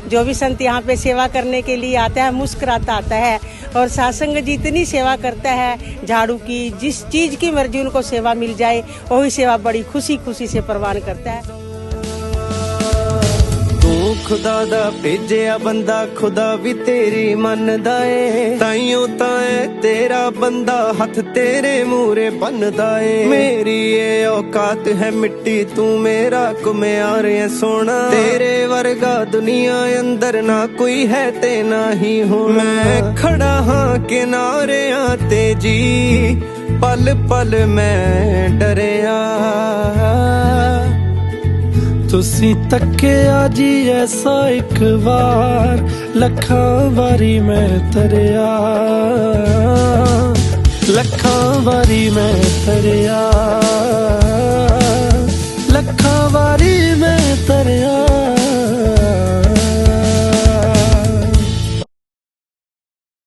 जो भी संत यहाँ पे सेवा करने के लिए आता है मुस्कुराता आता है। और सत्संग जितनी सेवा करता है झाड़ू की, जिस चीज़ की मर्जी उनको सेवा मिल जाए वही सेवा बड़ी खुशी खुशी से प्रवान करता है। खुदा दा भेजिया बंदा खुदा भी तेरी मनदा ए, ताइयों ताए तेरा बंदा हथ तेरे मूरे बनदा ए। मेरी ये औकात है मिट्टी तू मेरा कुम्यार है सोना, तेरे वर्गा दुनिया अंदर ना कोई है ते ना ही होना। मैं खड़ा हाँ किनारे आते जी पल पल मैं डरिया, तुसी तक्किया जी ऐसा एक बार लखां वारी मैं तरिया, लखां वारी मैं तरिया, लखां वारी मैं तरिया।